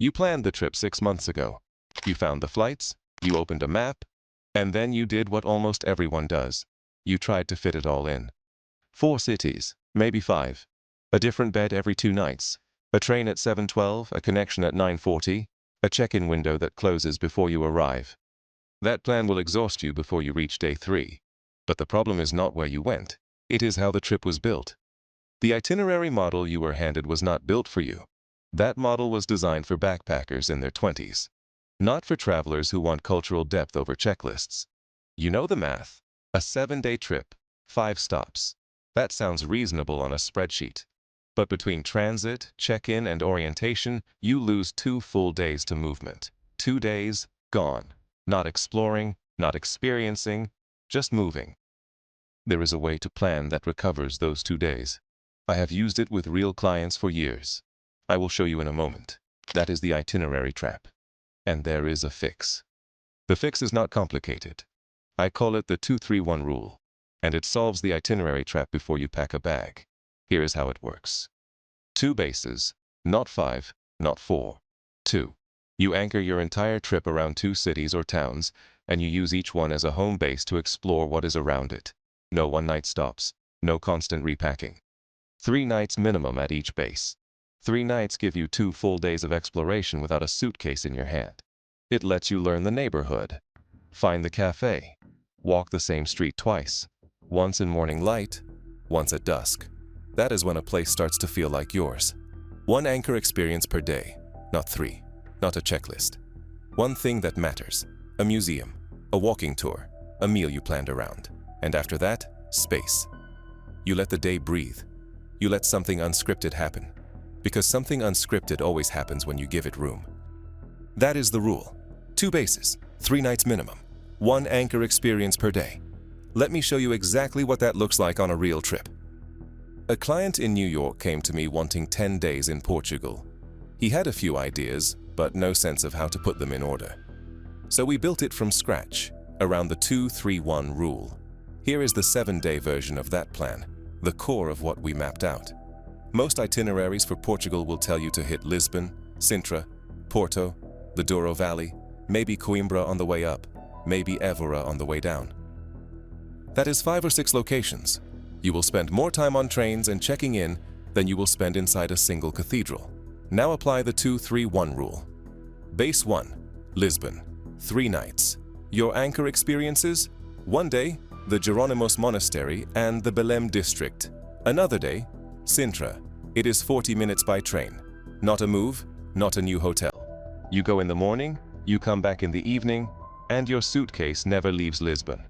You planned the trip 6 months ago. You found the flights, you opened a map, and then you did what almost everyone does. You tried to fit it all in. 4 cities, maybe 5. A different bed every 2 nights. A train at 7:12, a connection at 9:40, a check-in window that closes before you arrive. That plan will exhaust you before you reach day 3. But the problem is not where you went. It is how the trip was built. The itinerary model you were handed was not built for you. That model was designed for backpackers in their 20s. Not for travelers who want cultural depth over checklists. You know the math. A 7-day trip, 5 stops. That sounds reasonable on a spreadsheet. But between transit, check-in, and orientation, you lose 2 full days to movement. 2 days, gone. Not exploring, not experiencing, just moving. There is a way to plan that recovers those 2 days. I have used it with real clients for years. I will show you in a moment. That is the itinerary trap. And there is a fix. The fix is not complicated. I call it the 2-3-1 rule. And it solves the itinerary trap before you pack a bag. Here is how it works. 2 bases, not 5, not 4. 2. You anchor your entire trip around 2 cities or towns, and you use each one as a home base to explore what is around it. No one-night stops, no constant repacking. 3 nights minimum at each base. 3 nights give you 2 full days of exploration without a suitcase in your hand. It lets you learn the neighborhood, find the cafe, walk the same street twice, once in morning light, once at dusk. That is when a place starts to feel like yours. 1 anchor experience per day, not 3, not a checklist. 1 thing that matters, a museum, a walking tour, a meal you planned around. And after that, space. You let the day breathe. You let something unscripted happen. Because something unscripted always happens when you give it room. That is the rule. 2 bases, 3 nights minimum, 1 anchor experience per day. Let me show you exactly what that looks like on a real trip. A client in New York came to me wanting 10 days in Portugal. He had a few ideas, but no sense of how to put them in order. So we built it from scratch, around the 2-3-1 rule. Here is the 7-day version of that plan, the core of what we mapped out. Most itineraries for Portugal will tell you to hit Lisbon, Sintra, Porto, the Douro Valley, maybe Coimbra on the way up, maybe Évora on the way down. That is 5 or 6 locations. You will spend more time on trains and checking in than you will spend inside a single cathedral. Now apply the 2-3-1 rule. Base 1, Lisbon, 3 nights. Your anchor experiences? 1 day, the Jerónimos Monastery and the Belém district. Another day, Sintra. It is 40 minutes by train. Not a move, not a new hotel. You go in the morning, you come back in the evening, and your suitcase never leaves Lisbon.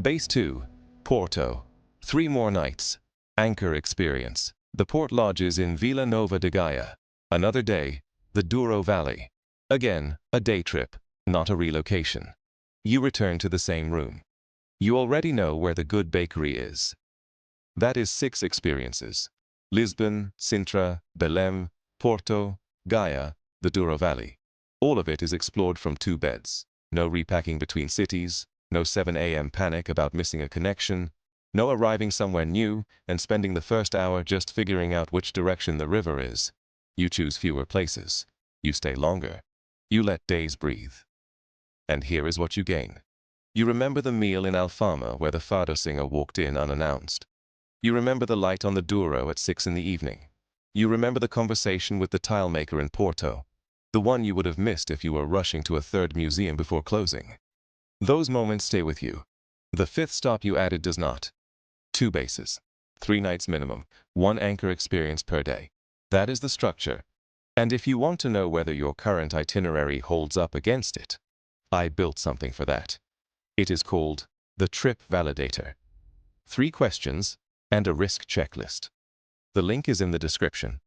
Base 2, Porto. 3 more nights. Anchor experience. The port lodges in Vila Nova de Gaia. Another day, the Douro Valley. Again, a day trip, not a relocation. You return to the same room. You already know where the good bakery is. That is 6 experiences. Lisbon, Sintra, Belém, Porto, Gaia, the Douro Valley. All of it is explored from 2 beds. No repacking between cities, no 7 a.m. panic about missing a connection, no arriving somewhere new and spending the first hour just figuring out which direction the river is. You choose fewer places. You stay longer. You let days breathe. And here is what you gain. You remember the meal in Alfama where the fado singer walked in unannounced. You remember the light on the Douro at 6 in the evening. You remember the conversation with the tile maker in Porto, the one you would have missed if you were rushing to a 3rd museum before closing. Those moments stay with you. The 5th stop you added does not. 2 bases, 3 nights minimum, 1 anchor experience per day. That is the structure. And if you want to know whether your current itinerary holds up against it, I built something for that. It is called the Trip Validator. 3 questions and a risk checklist. The link is in the description.